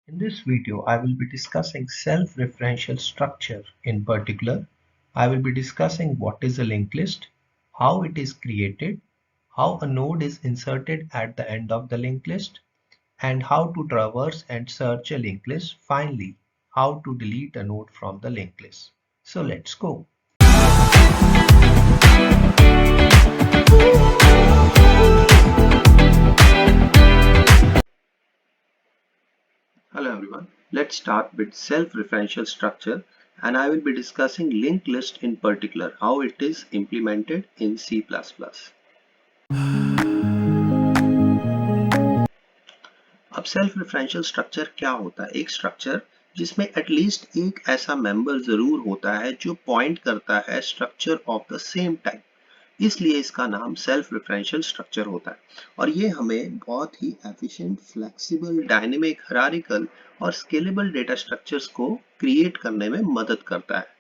In this video, I will be discussing self-referential structure. In particular, I will be discussing what is a linked list, how it is created, how a node is inserted at the end of the linked list, and how to traverse and search a linked list. Finally, how to delete a node from the linked list. So let's go. Hello everyone. Let's start with self-referential structure, and I will be discussing linked list in particular, how it is implemented in C++. अब self referential structure क्या होता है? एक structure जिसमें at least एक ऐसा member जरूर होता है जो पॉइंट करता है structure of the same type, इसलिए इसका नाम सेल्फ रेफरेंशियल स्ट्रक्चर होता है। और ये हमें बहुत ही एफिशिएंट, फ्लेक्सिबल, डायनेमिक, हायरार्किकल और स्केलेबल डेटा स्ट्रक्चर्स को क्रिएट करने में मदद करता है।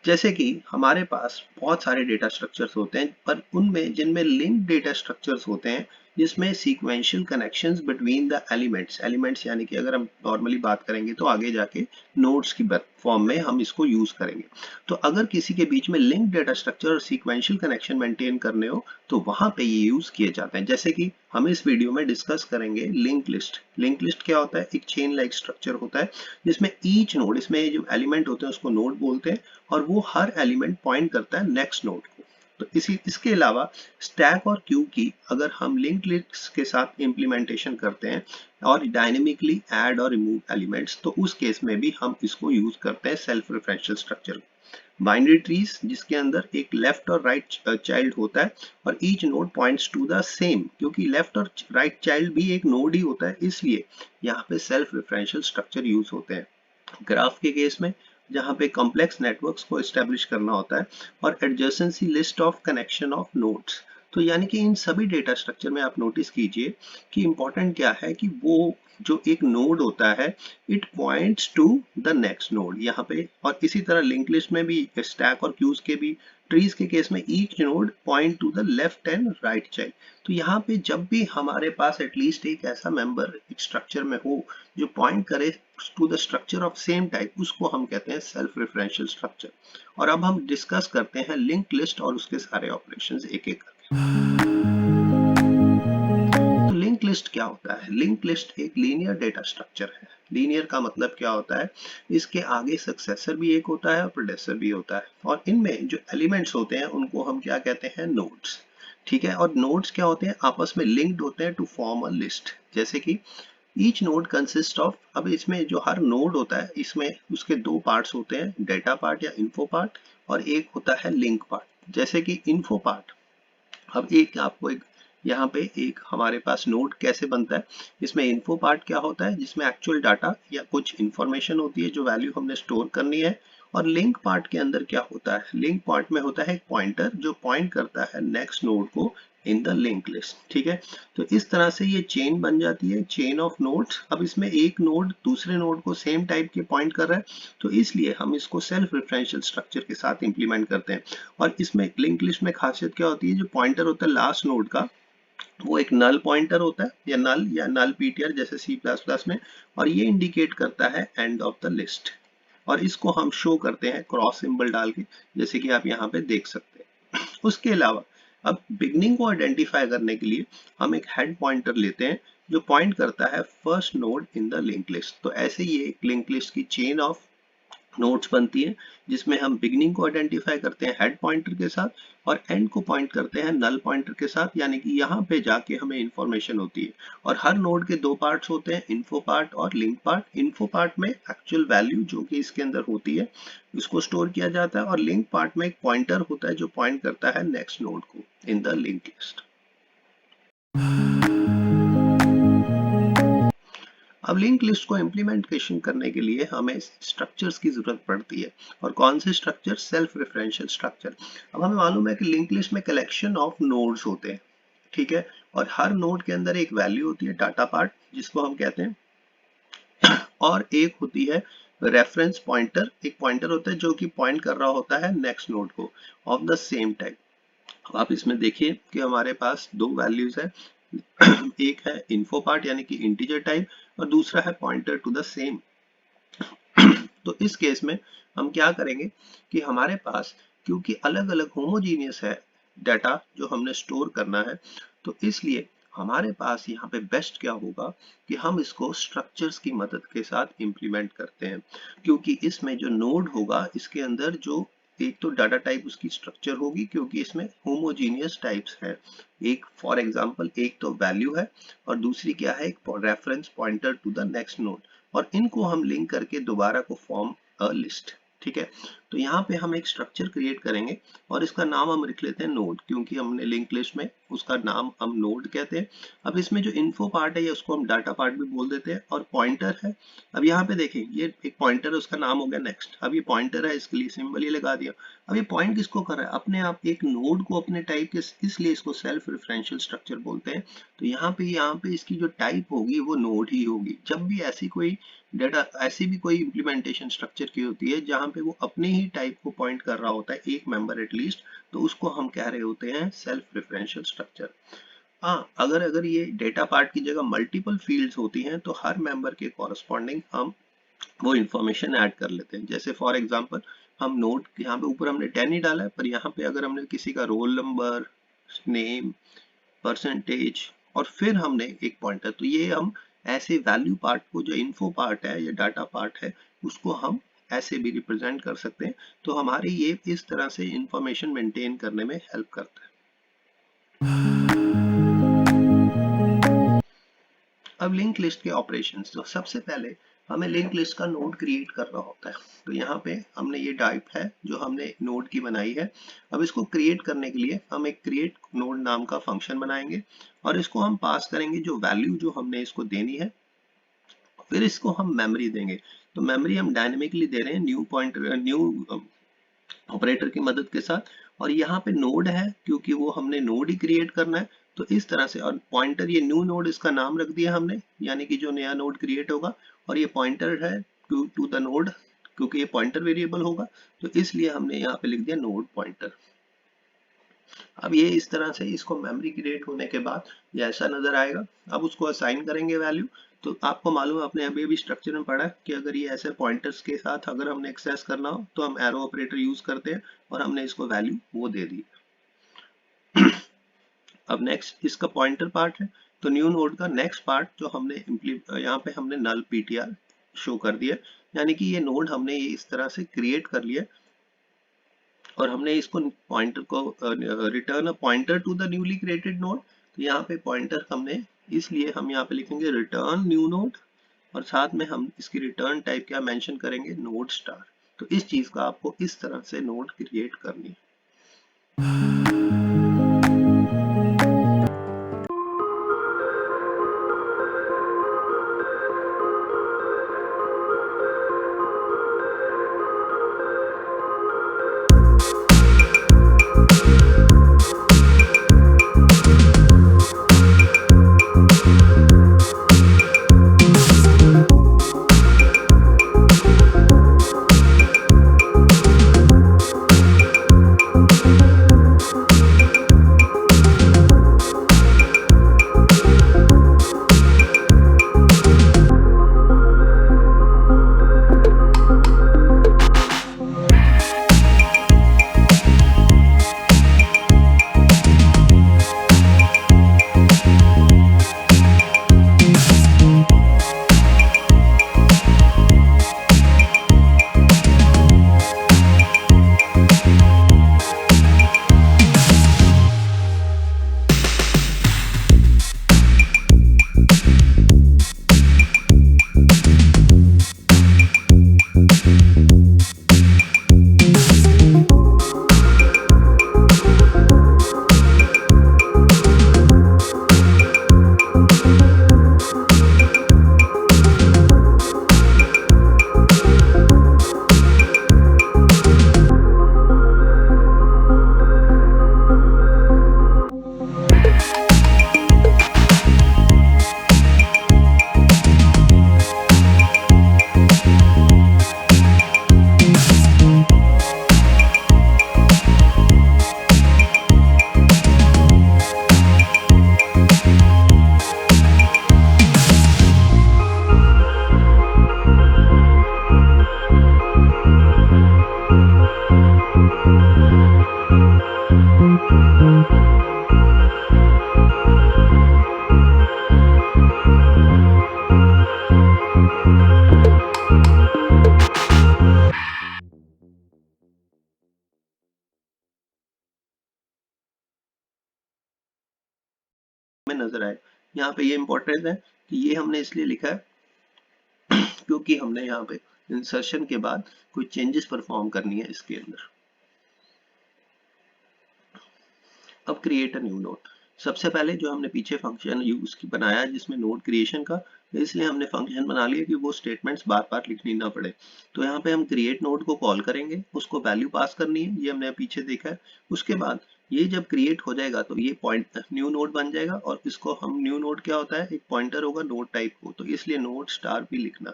जैसे कि हमारे पास बहुत सारे डेटा स्ट्रक्चर्स होते हैं, पर उनमें जिनमें लिंक डेटा स्ट्रक्चर्स होते हैं जिसमें sequential connections between the elements यानी कि अगर हम नॉर्मली बात करेंगे तो आगे जाके नोड्स की फॉर्म में हम इसको यूज करेंगे। तो अगर किसी के बीच में लिंक डेटा स्ट्रक्चर और सीक्वेंशियल कनेक्शन मेंटेन करने हो तो वहां पे ये यूज किए जाते हैं। जैसे कि हम इस वीडियो में डिस्कस करेंगे लिंक लिस्ट। लिंक लिस्ट क्या होता है? एक चेन लाइक स्ट्रक्चर होता है जिसमें ईच नोड, इसमें जो एलिमेंट होते हैं उसको नोड बोलते हैं और वो हर एलिमेंट पॉइंट करता है नेक्स्ट नोड को। तो इसके अलावा स्टैक और क्यू की अगर हम लिंक लिस्ट के साथ इंप्लीमेंटेशन करते हैं और डायनेमिकली ऐड और रिमूव एलिमेंट्स, तो उस केस में भी हम इसको यूज करते हैं self referential structure. Binary trees जिसके अंदर एक लेफ्ट और राइट चाइल्ड होता है और each node points to the same, क्योंकि लेफ्ट और राइट चाइल्ड भी एक नोड ही होता है, इसलिए यहाँ पे सेल्फ रेफरेंशियल स्ट्रक्चर यूज होते हैं। ग्राफ के केस में जहां पे कॉम्प्लेक्स नेटवर्क्स को एस्टेब्लिश करना होता है और adjacency list of connection of nodes. तो यानी कि इन सभी डेटा स्ट्रक्चर में आप नोटिस कीजिए कि इंपॉर्टेंट क्या है कि वो जो एक नोड होता है it points to the next node यहाँ पे। और इसी तरह लिंक लिस्ट में भी स्टैक और क्यूज के भी ट्रीज के केस में each node point two the left and right child. तो यहाँ पे जब भी हमारे पास एटलीस्ट एक ऐसा मेंबर एक स्ट्रक्चर में हो जो पॉइंट करे to the structure of same type, उसको हम कहते हैं सेल्फ रेफरेंशियल स्ट्रक्चर। और अब हम डिस्कस करते हैं लिंक लिस्ट और उसके सारे ऑपरेशंस एक एक करके। तो लिंक लिस्ट क्या होता है? लिंक लिस्ट एक लीनियर डेटा स्ट्रक्चर है। लीनियर का मतलब क्या होता है? इसके आगे सक्सेसर भी एक होता है और प्रेडेसेसर भी होता है, और इनमें जो एलिमेंट्स होते हैं उनको हम क्या कहते हैं? नोड्स। ठीक है, और नोड्स क्या होते हैं? आपस में लिंक्ड होते हैं टू फॉर्म अ लिस्ट। जैसे कि ईच नोड कंसिस्ट ऑफ, अब इसमें जो हर नोड होता है इसमें उसके दो पार्ट्स होते हैं, डेटा पार्ट या इन्फो पार्ट, और एक होता है लिंक पार्ट। जैसे कि इन्फो पार्ट, अब एक आपको एक यहाँ पे एक हमारे पास नोड कैसे बनता है, इसमें इन्फो पार्ट क्या होता है जिसमें एक्चुअल डाटा या कुछ इंफॉर्मेशन होती है जो वैल्यू हमने स्टोर करनी है। और लिंक पार्ट के अंदर क्या होता है? लिंक पार्ट में होता है एक पॉइंटर जो पॉइंट करता है नेक्स्ट नोड को इन द लिंक लिस्ट। ठीक है, तो इस तरह से ये चेन बन जाती है, चेन ऑफ नोड्स। अब इसमें एक नोड दूसरे नोड को सेम टाइप के पॉइंट कर रहा है, तो इसलिए हम इसको सेल्फ रेफरेंशियल स्ट्रक्चर के साथ इंप्लीमेंट करते हैं। और इसमें लिंक लिस्ट में खासियत क्या होती है? जो पॉइंटर होता है लास्ट नोड का, वो एक नल पॉइंटर होता है या नल पीटीआर जैसे सी प्लस प्लस में, और ये इंडिकेट करता है एंड ऑफ द लिस्ट। और इसको हम शो करते हैं क्रॉस सिंबल डाल के, जैसे कि आप यहाँ पे देख सकते हैं। उसके अलावा अब बिगनिंग को आइडेंटिफाई करने के लिए हम एक हेड पॉइंटर लेते हैं जो पॉइंट करता है first node in the link list. तो ऐसे ही एक लिंक लिस्ट की चेन ऑफ नोड्स बनती है जिसमें हम बिगनिंग को आइडेंटिफाई करते हैं हेड पॉइंटर के साथ और एंड को पॉइंट करते हैं नल पॉइंटर के साथ, यानी कि यहाँ पे जाके हमें इंफॉर्मेशन होती है। और हर नोड के दो पार्ट्स होते हैं, इन्फो पार्ट और लिंक पार्ट। इन्फो पार्ट में एक्चुअल वैल्यू जो कि इसके अंदर होती है इसको स्टोर किया जाता है, और लिंक पार्ट में एक पॉइंटर होता है जो पॉइंट करता है नेक्स्ट नोड को इन द लिंक लिस्ट। अब लिंक लिस्ट को इम्प्लीमेंटेशन करने के लिए हमें स्ट्रक्चर्स की जरूरत पड़ती है। और कौन से स्ट्रक्चर? Self referential structure. अब हमें मालूम है कि लिंक लिस्ट में कलेक्शन ऑफ नोड्स होते हैं, ठीक है, और हर नोड के अंदर एक वैल्यू होती है डाटा पार्ट जिसको हम कहते हैं, और एक होती है रेफरेंस पॉइंटर। एक पॉइंटर होता है जो कि पॉइंट कर रहा होता है नेक्स्ट नोड को ऑफ द सेम टाइप। आप इसमें देखिए कि हमारे पास दो वैल्यूज है। एक है इन्फो पार्ट यानी कि इंटीजर टाइप, और दूसरा है पॉइंटर टू द सेम। तो इस केस में हम क्या करेंगे कि हमारे पास क्योंकि अलग अलग होमोजीनियस है डाटा जो हमने स्टोर करना है, तो इसलिए हमारे पास यहाँ पे बेस्ट क्या होगा कि हम इसको स्ट्रक्चर्स की मदद के साथ इंप्लीमेंट करते हैं। क्योंकि इसमें जो नोड होगा इसके अंदर जो एक तो डाटा टाइप उसकी स्ट्रक्चर होगी क्योंकि इसमें होमोजीनियस टाइप्स है। एक फॉर एग्जांपल एक तो वैल्यू है और दूसरी क्या है एक reference pointer to the next node, और इनको हम लिंक करके दोबारा को फॉर्म अ लिस्ट। ठीक है, तो यहाँ पे हम एक स्ट्रक्चर क्रिएट करेंगे और इसका नाम हम लिख लेते हैं नोड, क्योंकि हमने लिंक लिस्ट में उसका नाम हम नोड कहते हैं। अब इसमें जो इन्फो पार्ट है या उसको हम डाटा पार्ट भी बोल देते हैं, और पॉइंटर है। अब यहाँ पे देखें ये एक पॉइंटर है, उसका नाम हो गया नेक्स्ट। अब ये पॉइंटर है, इसके लिए सिंबल ये लगा दिया। अब ये पॉइंट किसको कर रहा है, अपने आप एक नोड को अपने टाइप के, इसलिए इसको सेल्फ रेफरेंशियल स्ट्रक्चर बोलते हैं। तो यहाँ पे इसकी जो टाइप होगी वो नोड ही होगी। जब भी ऐसी कोई डाटा, ऐसी भी कोई इम्प्लीमेंटेशन स्ट्रक्चर की होती है जहां पे वो अपने ही टाइप को पॉइंट कर रहा होता है एक मेंबर एटलीस्ट, तो उसको हम कह रहे होते हैं सेल्फ रेफरेंशियल स्ट्रक्चर। हाँ, अगर अगर ये डेटा पार्ट की जगह मल्टीपल फील्ड्स होती हैं तो हर मेंबर के कॉरस्पॉन्डिंग हम वो इंफॉर्मेशन ऐड कर लेते हैं। जैसे फॉर एग्जांपल हम नोट, यहाँ पे ऊपर हमने 10 ही डाला है, पर यहाँ पे अगर हमने किसी का रोल नंबर, नेम, परसेंटेज और फिर हमने एक पॉइंटर, तो ये हम ऐसे वैल्यू पार्ट को, जो इन्फो पार्ट है या डाटा पार्ट है, उसको हम ऐसे भी रिप्रेजेंट कर सकते हैं। तो हमारी ये इस तरह से इंफॉर्मेशन मेंटेन करने में हेल्प करता है। अब लिंक लिस्ट के ऑपरेशंस, तो सबसे पहले हमें लिंक लिस्ट का नोड क्रिएट करना होता है। तो यहाँ पे हमने ये टाइप है जो हमने नोड की बनाई है। अब इसको क्रिएट करने के लिए हम एक क्रिएट नोड नाम का फंक्शन बनाएंगे और इसको हम पास करेंगे जो वैल्यू जो हमने इसको देनी है, फिर इसको हम मेमोरी देंगे। तो मेमोरी हम डायनेमिकली दे रहे हैं न्यू पॉइंटर, न्यू ऑपरेटर की मदद के साथ। और यहाँ पे नोड है क्योंकि वो हमने नोड ही क्रिएट करना है, तो इस तरह से। और पॉइंटर, ये न्यू नोड इसका नाम रख दिया हमने, यानी कि जो नया नोड क्रिएट होगा। और ये पॉइंटर है टू द नोड, क्योंकि ये पॉइंटर वेरिएबल होगा, तो इसलिए हमने यहाँ पे लिख दिया नोड पॉइंटर। अब ये इस तरह से इसको मेमोरी क्रिएट होने के बाद ये ऐसा नजर आएगा। अब उसको असाइन करेंगे वैल्यू। तो आपको मालूम है, आपने अभी अभी स्ट्रक्चर में पढ़ा कि अगर ये ऐसे पॉइंटर्स के साथ अगर हमने एक्सेस करना हो तो हम एरो ऑपरेटर यूज करते हैं, और हमने इसको वैल्यू वो दे दी। अब नेक्स्ट इसका पॉइंटर पार्ट है, तो न्यू नोड का नेक्स्ट पार्ट जो हमने यहाँ पे हमने नल पीटीआर शो कर दिया, यानी कि ये नोड हमने ये इस तरह से क्रिएट कर लिया और हमने इसको पॉइंटर को return a pointer to the newly created node. तो यहाँ पे पॉइंटर हमने, इसलिए हम यहाँ पे लिखेंगे रिटर्न न्यू नोड, और साथ में हम इसकी रिटर्न टाइप क्या मेंशन करेंगे, नोड स्टार। तो इस चीज का आपको इस तरह से नोड क्रिएट करनी है। में नजर आए। यहाँ पे ये इंपॉर्टेंट है कि ये हमने इसलिए लिखा है क्योंकि हमने यहाँ पे इंसर्शन के बाद कोई चेंजेस परफॉर्म करनी है इसके अंदर। अब क्रिएट अ न्यू नोड। सबसे पहले जो हमने पीछे फंक्शन यूज बनाया जिसमें नोड क्रिएशन का, इसलिए हमने फंक्शन बना लिया कि वो स्टेटमेंट्स बार बार लिखनी ना पड़े। तो यहाँ पे हम क्रिएट नोड को कॉल करेंगे, उसको वैल्यू पास करनी है, ये हमने पीछे देखा है। उसके बाद ये जब क्रिएट हो जाएगा तो ये पॉइंट न्यू नोड बन जाएगा, और इसको हम न्यू नोड क्या होता है, एक पॉइंटर होगा नोड टाइप को, तो इसलिए नोड स्टार भी लिखना।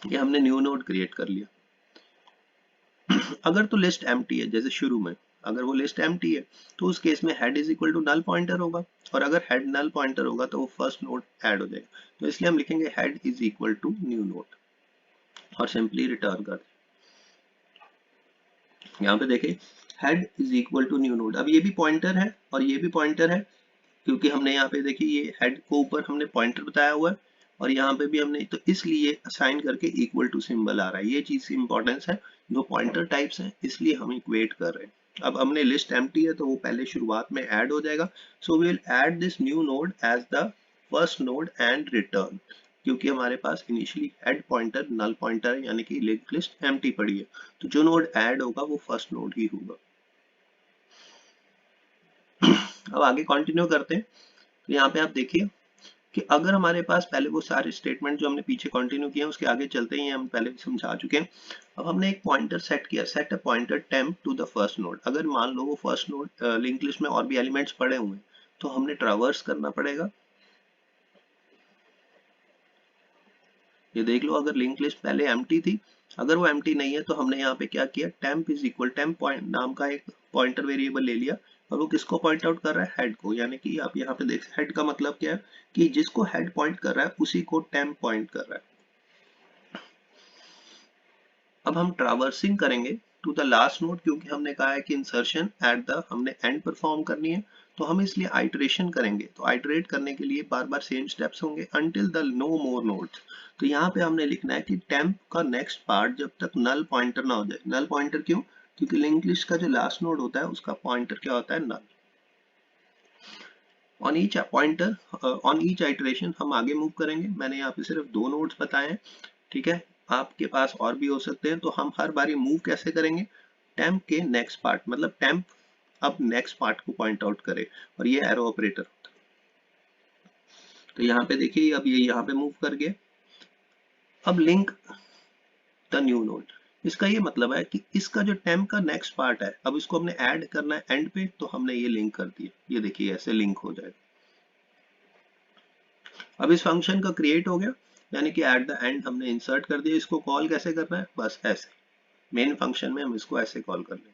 ये हमने न्यू नोड क्रिएट कर लिया। अगर तो लिस्ट एम्प्टी है, जैसे शुरू में अगर वो लिस्ट एम्प्टी है तो उस केस में head is equal to null pointer होगा, और अगर हेड नल पॉइंटर होगा तो वो फर्स्ट नोड ऐड हो जाएगा। तो इसलिए हम लिखेंगे head is equal to new node और सिंपली रिटर्न कर दें। यहाँ पे देखिए head is equal to new node. अब ये भी पॉइंटर है और ये भी पॉइंटर है, क्योंकि हमने यहाँ पे देखिए ये हेड को ऊपर हमने पॉइंटर बताया हुआ है और यहाँ पे भी हमने, तो इसलिए असाइन करके इक्वल टू सिंबल आ रहा है। ये चीज की इंपॉर्टेंस है, दो पॉइंटर टाइप्स हैं इसलिए हम इक्वेट कर रहे हैं। अब हमने लिस्ट एम्प्टी है तो वो पहले शुरुआत में ऐड हो जाएगा। So we will add this new node as the first node and return, क्योंकि हमारे पास initially head pointer null pointer है, यानी कि लिंक लिस्ट एम्प्टी पड़ी है, तो जो नोड ऐड होगा वो फर्स्ट नोड ही होगा। अब आगे कंटिन्यू करते हैं। तो यहाँ पे आप देखिए कि अगर हमारे पास पहले वो सारे स्टेटमेंट जो हमने पीछे कंटिन्यू किए हैं उसके आगे चलते ही हम पहले भी समझा चुके हैं। अब हमने एक पॉइंटर सेट किया, set a pointer temp to the first node. अगर मान लो वो फर्स्ट नोड लिंक लिस्ट में और भी एलिमेंट्स पड़े हुए हैं तो हमने ट्रावर्स करना पड़ेगा। ये देख लो, अगर लिंक लिस्ट पहले एम्प्टी थी, अगर वो एम्प्टी नहीं है तो हमने यहाँ पे क्या किया, temp is equal temp point नाम का एक पॉइंटर वेरिएबल ले लिया, और वो किसको पॉइंट आउट कर रहा है, हेड को। यानी कि आप यहाँ पे देख, हेड का मतलब क्या है कि जिसको हेड पॉइंट कर रहा है उसी को टेम्प पॉइंट कर रहा है। अब हम ट्रावर्सिंग करेंगे टू द लास्ट नोड, क्योंकि हमने कहा है कि इंसर्शन एट द हमने एंड परफॉर्म करनी है, तो हम इसलिए आइटरेशन करेंगे। तो आइटरेट करने के लिए बार बार सेम स्टेप्स होंगे until the no more nodes. तो यहाँ पे हमने लिखना है कि टेम्प का नेक्स्ट पार्ट जब तक नल पॉइंटर ना हो जाए। नल पॉइंटर क्यों, क्योंकि लिंक लिस्ट का जो लास्ट नोड होता है उसका पॉइंटर क्या होता है, null. On each pointer on each iteration हम आगे मूव करेंगे। मैंने यहाँ पे सिर्फ दो नोड्स बताए हैं, ठीक है, आपके पास और भी हो सकते हैं। तो हम हर बारी मूव कैसे करेंगे, टेम्प के नेक्स्ट पार्ट, मतलब टेम्प अब नेक्स्ट पार्ट को पॉइंट आउट करे, और ये एरो ऑपरेटर। तो यहाँ पे देखिए अब ये यहाँ पे मूव कर गए। अब लिंक द न्यू नोड, इसका ये मतलब है कि इसका जो टेम्प का नेक्स्ट पार्ट है, अब इसको हमने ऐड करना है एंड पे, तो हमने ये लिंक कर दिया। ये देखिए ऐसे लिंक हो जाएगा। अब इस फंक्शन का क्रिएट हो गया, यानी कि एट द एंड हमने इंसर्ट कर दिया। इसको कॉल कैसे करना है, बस ऐसे मेन फंक्शन में हम इसको ऐसे कॉल कर लेंगे।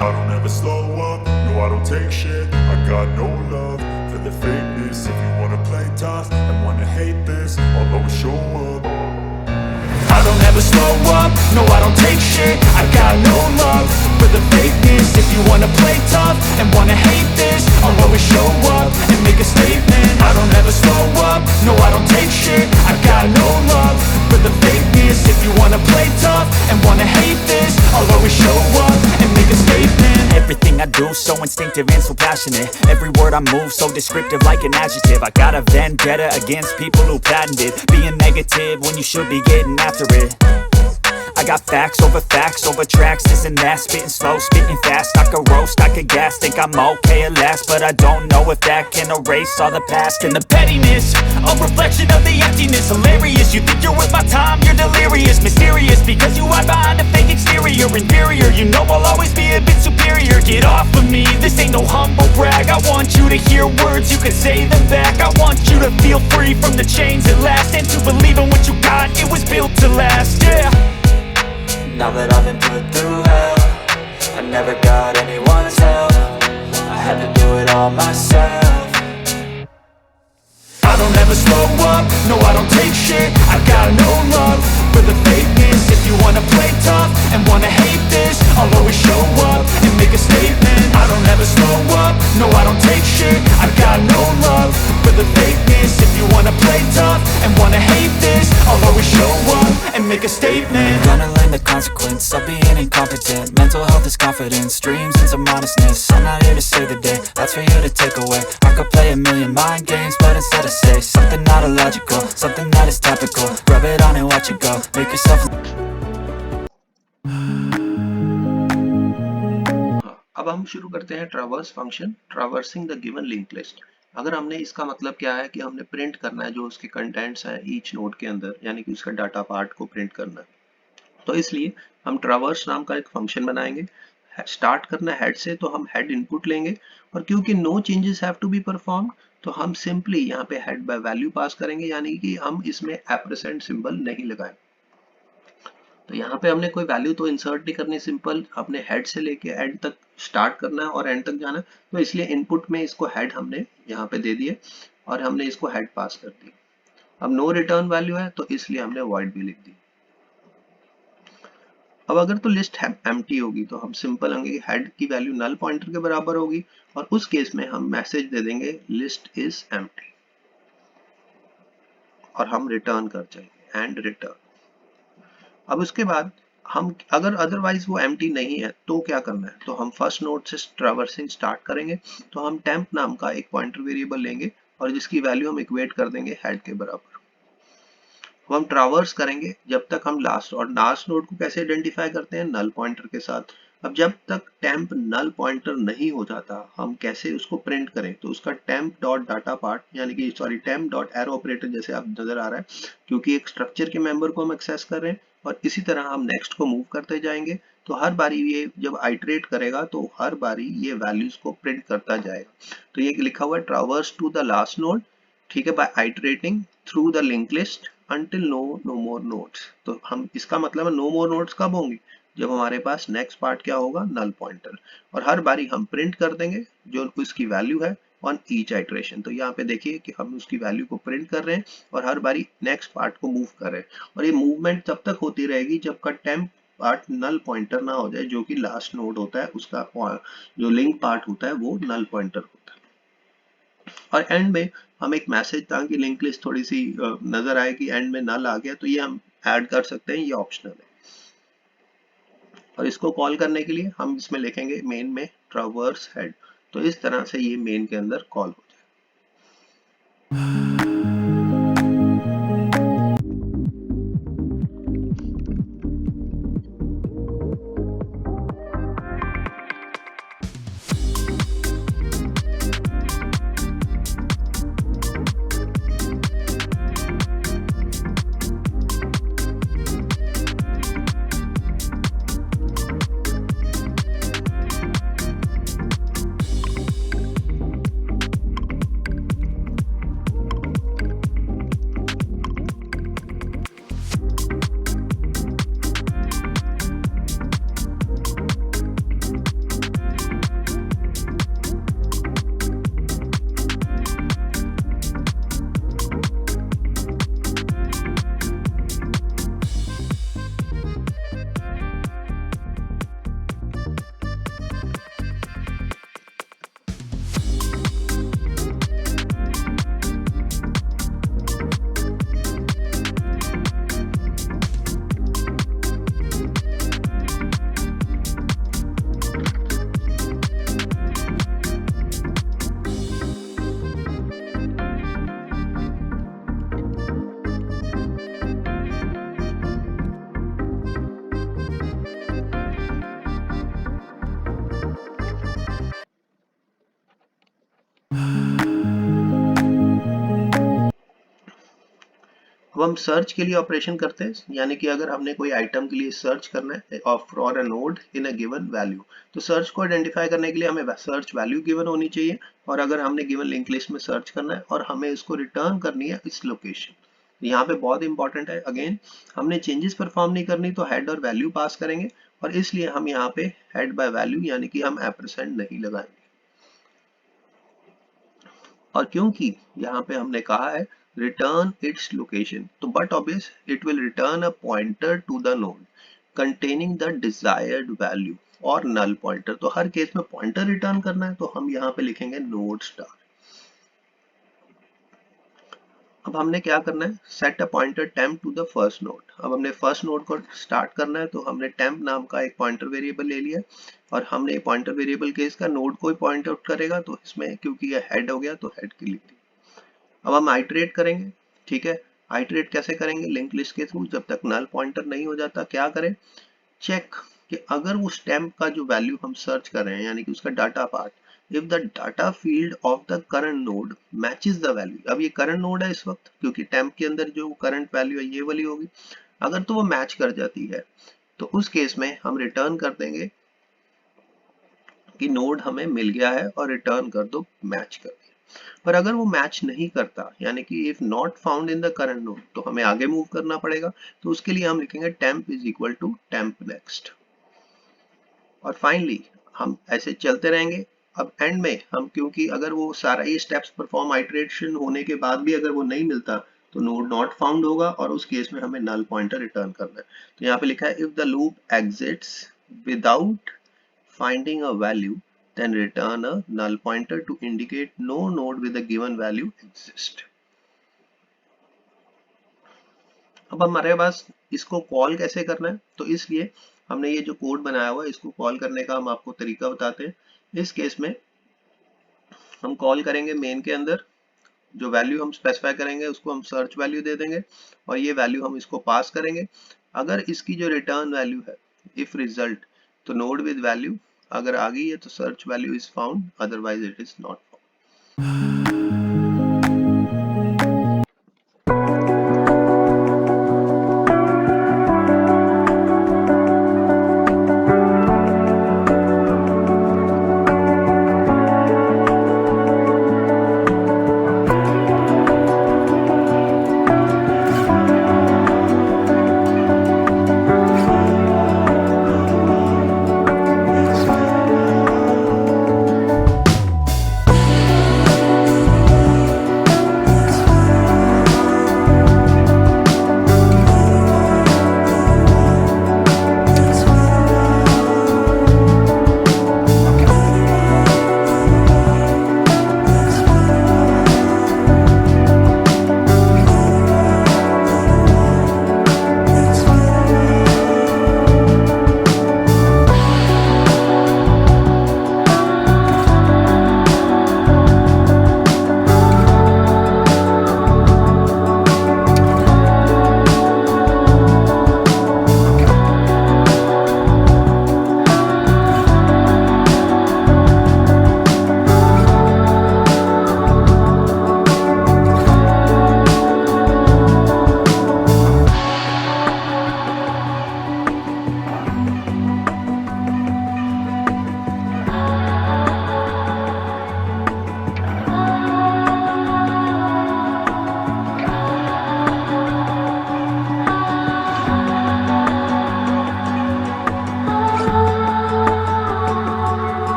I don't ever slow up, no I don't take shit. I got no love for the fakeness. If you wanna play tough and wanna hate this, I'll always show up. I don't ever slow up, no I don't take shit. I got no love for the fakeness. If you wanna play tough and wanna hate this, I'll always show up and make a statement. I don't ever slow up, no I don't take shit. I got no love for the fakeness. If you wanna play tough and wanna hate this, I'll always show up and make a statement. Everything I do so instinctive and so passionate. Every word I move so descriptive like an adjective. I got a vendetta against people who patented being negative when you should be getting after it. I got facts over tracks, this and that. Spitting slow, spitting fast. I could roast, I could gas. Think I'm okay at last, but I don't know if that can erase all the past. And the pettiness, a reflection of the emptiness. Hilarious, you think you're worth my time, you're delirious. Mysterious, because you hide behind a fake exterior. Inferior, you know I'll always be a bit superior. Get off of me, this ain't no humble brag. I want you to hear words, you can say them back. I want you to feel free from the chains at last, and to believe in what you got, it was built to last, yeah. Now that I've been put through hell, I never got anyone's help. I had to do it all myself. I don't ever slow up, no I don't take shit. I got no love for the fakeness. If you wanna play tough and wanna hate this, I'll always show up and make a statement. I don't ever slow make a statement. Gonna learn the consequence of being incompetent. Mental health is confidence, dreams and some honestness. I'm not here to save the day, that's for you to take away. I could play a million mind games, but instead I say something not illogical, something that is topical. Rub it on and watch it go, make yourself. अब हम शुरू करते हैं traverse function, traversing the given link list. अगर हमने इसका मतलब क्या है कि हमने प्रिंट करना है जो उसके कंटेंट्स हैं ईच नोड के अंदर, यानी कि उसका डाटा पार्ट को प्रिंट करना है, तो इसलिए हम ट्रावर्स नाम का एक फंक्शन बनाएंगे। स्टार्ट करना हेड से, तो हम हेड इनपुट लेंगे, और क्योंकि no changes have to be performed, तो हम सिंपली यहाँ पे हेड बाय वैल्यू पास करेंगे, यानी कि हम इसमें एम्परसेंड सिंबल नहीं लगाएंगे। तो यहाँ पे हमने कोई वैल्यू तो इंसर्ट नहीं करनी, सिंपल अपने हेड से लेके एंड तक स्टार्ट करना है और एंड तक जाना है, तो इसलिए इनपुट में इसको हेड हमने यहाँ पे दे दिए और हमने इसको हेड पास कर दी। अब नो रिटर्न वैल्यू है तो इसलिए हमने वॉइड भी लिख दी। अब अगर तो लिस्ट एम्प्टी होगी तो हम सिंपल होंगे कि हेड की वैल्यू नल पॉइंटर के बराबर होगी, और उस केस में हम मैसेज दे देंगे लिस्ट इज एम्प्टी, और हम रिटर्न कर जाएंगे एंड रिटर्न। अब उसके बाद हम अगर अदरवाइज वो एम्प्टी नहीं है तो क्या करना है, तो हम फर्स्ट नोड से ट्रैवर्सिंग स्टार्ट करेंगे, तो हम टेम्प नाम का एक पॉइंटर वेरिएबल लेंगे और जिसकी वैल्यू हम इक्वेट कर देंगे हेड के बराबर। हम ट्रावर्स करेंगे जब तक हम लास्ट, और लास्ट नोड को कैसे आइडेंटिफाई करते हैं, नल पॉइंटर के साथ। अब जब तक टेम्प नल पॉइंटर नहीं हो जाता हम कैसे उसको प्रिंट करें, तो उसका टेम्प डॉट डाटा पार्ट, यानी कि sorry temp dot arrow operator जैसे आप नजर आ रहा है, क्योंकि एक स्ट्रक्चर के मेंबर को हम एक्सेस कर रहे हैं और इसी तरह हम नेक्स्ट को मूव करते जाएंगे, तो हर बारी ये जब आइटरेट करेगा तो हर बारी ये वैल्यूज को प्रिंट करता जाएगा। तो ये लिखा हुआ है traverse to the last node, ठीक है, by iterating through the link list until no more nodes। तो हम इसका मतलब है नो मोर नोड्स कब होंगी, जब हमारे पास नेक्स्ट पार्ट क्या होगा, नल पॉइंटर, और हर बारी हम प्रिंट कर देंगे जो उसकी वैल्यू है ऑन ईच आइटरेशन। तो यहाँ पे देखिए कि हम उसकी वैल्यू को प्रिंट कर रहे हैं और हर बारी नेक्स्ट पार्ट को मूव कर रहे हैं, और ये मूवमेंट तब तक होती रहेगी जब का टेम्प पार्ट नल पॉइंटर ना हो जाए, जो कि लास्ट नोड होता है उसका जो लिंक पार्ट होता है वो नल पॉइंटर होता है। और एंड में हम एक मैसेज, ताकि लिंक लिस्ट थोड़ी सी नजर आए कि एंड में नल आ गया, तो ये हम ऐड कर सकते हैं, ये ऑप्शनल है। और इसको कॉल करने के लिए हम इसमें लिखेंगे मेन में ट्रावर्स हेड, तो इस तरह से ये मेन के अंदर कॉल हो जाए। अब हम सर्च के लिए ऑपरेशन करते हैं, यानी कि अगर हमने कोई आइटम के लिए सर्च करना है for a node in a given value, तो सर्च को आइडेंटिफाई करने के लिए हमें सर्च वैल्यू गिवन होनी चाहिए, और अगर हमने गिवन लिंक लिस्ट में सर्च करना है और हमें इसको रिटर्न करनी है इस लोकेशन, यहाँ पे बहुत इंपॉर्टेंट है, अगेन हमने चेंजेस परफॉर्म नहीं करनी तो हेड और वैल्यू पास करेंगे, और इसलिए हम यहाँ पे हेड बाय वैल्यू यानी कि हम एम्परसेंड नहीं लगाएंगे। और क्योंकि यहाँ पे हमने कहा है return its location, तो but obvious it will return a pointer to the node containing the desired value और null pointer, तो हर केस में pointer रिटर्न करना है, तो हम यहाँ पे लिखेंगे node star। अब हमने क्या करना है, set a pointer temp to the first node. अब हमने फर्स्ट नोड को स्टार्ट करना है, तो हमने टेम्प नाम का एक पॉइंटर वेरिएबल ले लिया और हमने पॉइंटर वेरिएबल के इसका नोड को ही पॉइंट आउट करेगा, तो इसमें क्योंकि ये हेड हो गया तो हेड की लिख दी। अब हम आइटरेट करेंगे, ठीक है। आइटरेट कैसे करेंगे, लिंक लिस्ट के थ्रू। जब तक नल पॉइंटर नहीं हो जाता क्या करें, चेक कि अगर उस टेम्प का जो वैल्यू हम सर्च कर रहे हैं यानी कि उसका data part, if the data field of the current node matches the value, अब ये करंट नोड है इस वक्त क्योंकि टेम्प के अंदर जो करंट वैल्यू है ये वाली होगी, अगर तो वो मैच कर जाती है तो उस केस में हम रिटर्न कर देंगे कि नोड हमें मिल गया है और रिटर्न कर दो मैच कर दिया। पर अगर वो मैच नहीं करता यानी कि if not found in the current node, तो हमें आगे मूव करना पड़ेगा। तो उसके लिए हम लिखेंगे temp is equal to temp next, और फाइनली हम ऐसे चलते रहेंगे। अब एंड में हम, क्योंकि अगर वो सारा ये स्टेप्स परफॉर्म आइटरेशन होने के बाद भी अगर वो नहीं मिलता तो नोड नॉट फाउंड होगा और उस केस में हमें नल पॉइंटर रिटर्न करना है। तो यहाँ पे लिखा है if the loop exits without finding a value, then return a null pointer to indicate no node with a given value exists. अब हमारे पास इसको कॉल कैसे करना है, तो इसलिए हमने ये जो कोड बनाया हुआ है इसको कॉल करने का हम आपको तरीका बताते हैं। इस केस में हम कॉल करेंगे मेन के अंदर, जो वैल्यू हम स्पेसिफाई करेंगे उसको हम सर्च वैल्यू दे देंगे और ये वैल्यू हम इसको पास करेंगे। अगर इसकी जो रिटर्न वैल्यू है इफ रिजल्ट, तो नोड विद वैल्यू अगर आ गई है तो search value is found, otherwise it is not found.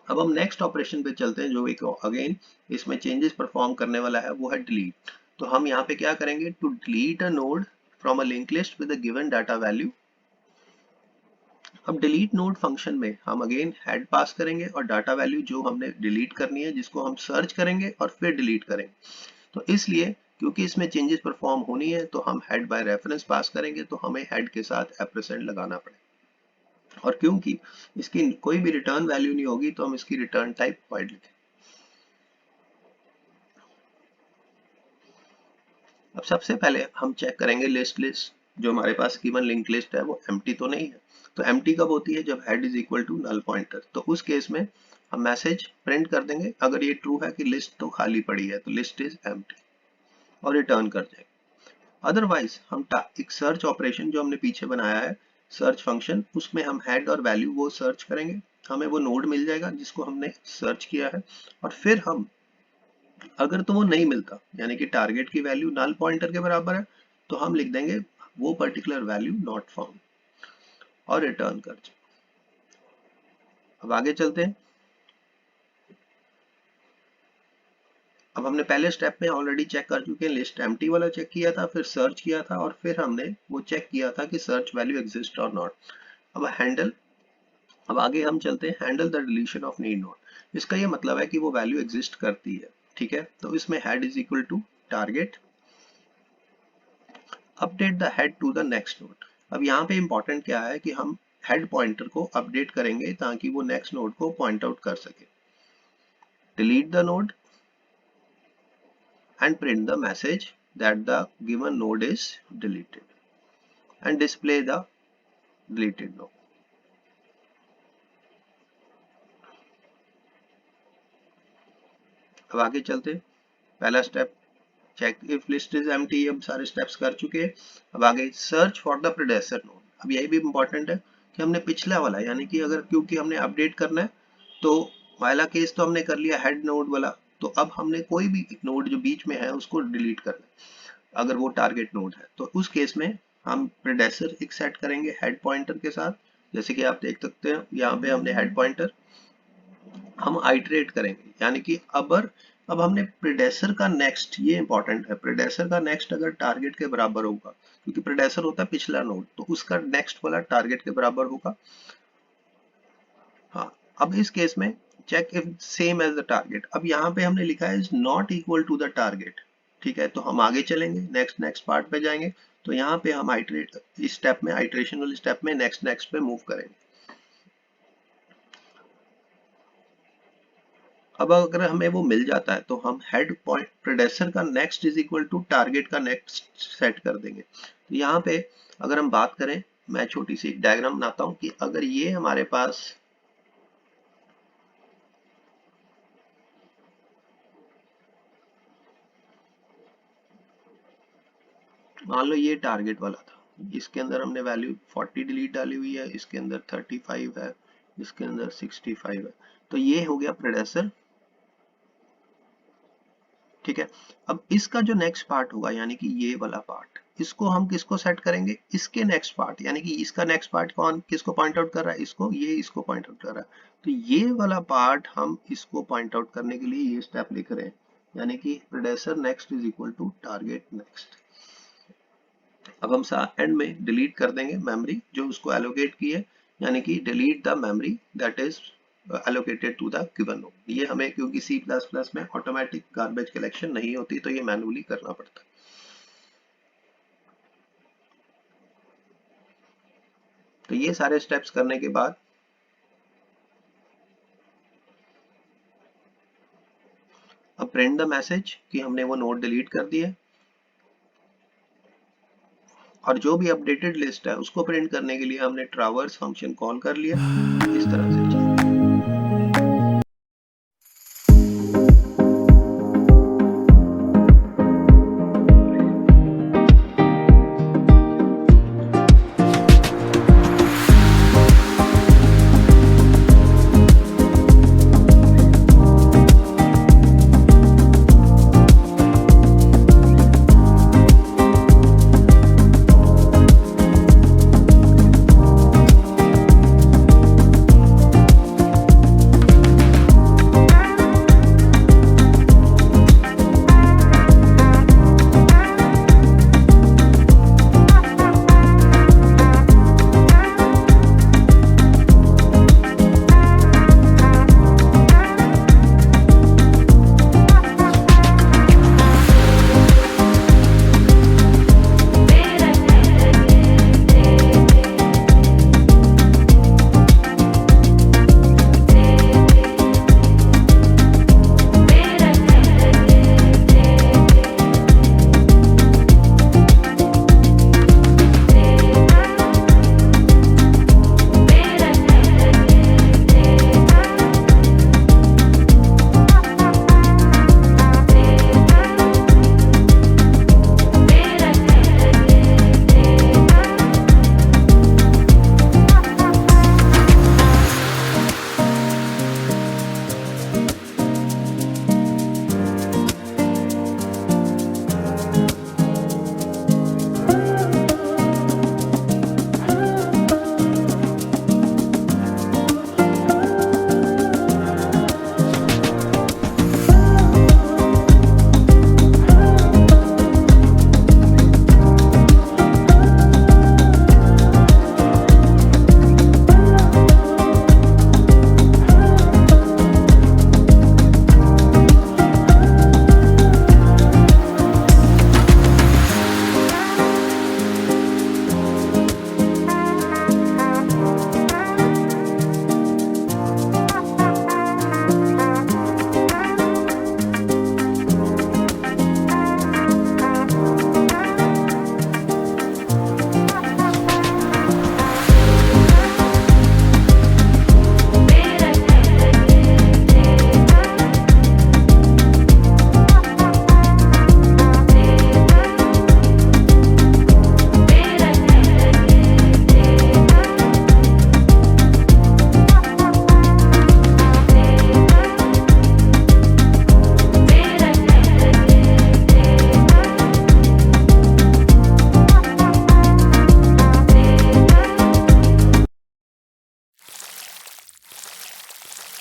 अब हम नेक्स्ट ऑपरेशन पे चलते हैं जो एक अगेन इसमें चेंजेस परफॉर्म करने वाला है, वो है डिलीट। तो हम यहाँ पे क्या करेंगे, to delete a node from a link list with a given data value. अब डिलीट नोड फंक्शन में हम अगेन हेड पास करेंगे और डाटा वैल्यू जो हमने डिलीट करनी है जिसको हम सर्च करेंगे और फिर डिलीट करेंगे। तो इसलिए क्योंकि इसमें चेंजेस परफॉर्म होनी है तो हम हेड बाय रेफरेंस पास करेंगे, तो हमें हेड के साथ एप्रेसेंट लगाना पड़ेगा। और क्योंकि इसकी कोई भी रिटर्न वैल्यू नहीं होगी तो हम इसकी रिटर्न टाइप वॉइड लिखें। अब सबसे पहले हम चेक करेंगे लिस्ट जो हमारे पास गिवन लिंक लिस्ट है वो एम्प्टी तो नहीं है। तो एम्प्टी कब होती है, जब head is equal to null pointer. तो उस केस में हम मैसेज प्रिंट कर देंगे अगर ये ट्रू है कि लिस्ट तो खाली पड़ी है, तो लिस्ट इज एम्प्टी और रिटर्न कर देंगे। अदरवाइज हम एक सर्च ऑपरेशन जो हमने पीछे बनाया है सर्च फंक्शन, उसमें हम हेड और वैल्यू वो सर्च करेंगे, हमें वो नोड मिल जाएगा जिसको हमने सर्च किया है, और फिर हम अगर तो वो नहीं मिलता यानी कि टारगेट की वैल्यू नल पॉइंटर के बराबर है, तो हम लिख देंगे वो पर्टिकुलर वैल्यू नॉट फाउंड और रिटर्न कर दें। अब आगे चलते हैं। अब हमने पहले स्टेप में ऑलरेडी चेक कर चुके हैं, लिस्ट एम्प्टी वाला चेक किया था, फिर सर्च किया था और फिर हमने वो चेक किया था कि सर्च वैल्यू एग्जिस्ट और नॉट। अब आगे हम चलते हैं, handle the deletion of need node. इसका ये मतलब है कि वो वैल्यू एग्जिस्ट करती है, ठीक है। तो इसमें head is equal to target, update the head to the next node. अब यहाँ पे इंपॉर्टेंट क्या है कि हम हेड पॉइंटर को अपडेट करेंगे ताकि वो नेक्स्ट नोड को पॉइंट आउट कर सके। Delete the node and print the message that the given node is deleted and display the deleted node. अब आगे चलते, पहला step check if list is empty, अब सारे स्टेप्स कर चुके हैं। अब आगे search for the predecessor node. अब यही भी इंपॉर्टेंट है कि हमने पिछला वाला, यानी कि अगर क्योंकि हमने अपडेट करना है तो वाला केस तो हमने कर लिया हेड नोड वाला, तो अब हमने कोई भी नोड जो बीच में है उसको डिलीट करना है अगर वो टारगेट नोड है। तो उस केस में हम प्रेडेसेसर एक सेट करेंगे हेड पॉइंटर के साथ, जैसे कि आप देख सकते हैं यहाँ पे हमने हेड पॉइंटर हम आइटरेट करेंगे, यानी कि अब हमने प्रेडेसेसर का नेक्स्ट, ये इंपॉर्टेंट है, प्रेडेसेसर का नेक्स्ट अगर टारगेट के बराबर होगा, क्योंकि प्रेडेसेसर होता है पिछला नोड, तो उसका नेक्स्ट वाला टारगेट के बराबर होगा। हाँ, अब इस केस में check if same as the target. अब यहाँ पे हमने लिखा है is not equal to the target, ठीक है। तो हम आगे चलेंगे, नेक्स्ट पार्ट पे जाएंगे, तो यहाँ पे हम आइटरेट, इस स्टेप में, आइटरेशन वाले स्टेप में नेक्स्ट पे मूव करेंगे। अब अगर हमें वो मिल जाता है तो हम हेड पॉइंट प्रेडेसेसर का next is equal to target का नेक्स्ट सेट कर देंगे। तो यहाँ पे अगर हम बात करें, मैं छोटी सी एक डायग्राम बनाता हूँ कि अगर ये हमारे पास मान लो ये टारगेट वाला था, इसके अंदर हमने वैल्यू 40 डिलीट डाली हुई है, इसके अंदर 35 है, इसके अंदर 65 है, तो ये हो गया प्रेडेसेसर, ठीक है। अब इसका जो नेक्स्ट पार्ट होगा, यानी कि ये वाला पार्ट, इसको हम किसको सेट करेंगे, इसके नेक्स्ट पार्ट, यानी कि इसका नेक्स्ट पार्ट कौन किसको पॉइंट आउट कर रहा है, इसको, ये इसको पॉइंट आउट कर रहा है, तो ये वाला पार्ट हम इसको पॉइंट आउट करने के लिए ये स्टेप लिख रहे हैं, यानी कि predecessor next is equal to target next. अब हम एंड में डिलीट कर देंगे मेमोरी जो उसको एलोकेट की है, यानी कि delete the memory that is allocated to the given node। ये हमें क्योंकि C++ में ऑटोमेटिक गार्बेज कलेक्शन नहीं होती, तो ये मैन्युअली करना पड़ता है। तो ये सारे स्टेप्स करने के बाद अब प्रिंट द मैसेज कि हमने वो नोड डिलीट कर दिया, और जो भी अपडेटेड लिस्ट है उसको प्रिंट करने के लिए हमने ट्रावर्स फंक्शन कॉल कर लिया। इस तरह से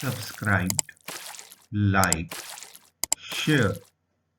subscribed, like, share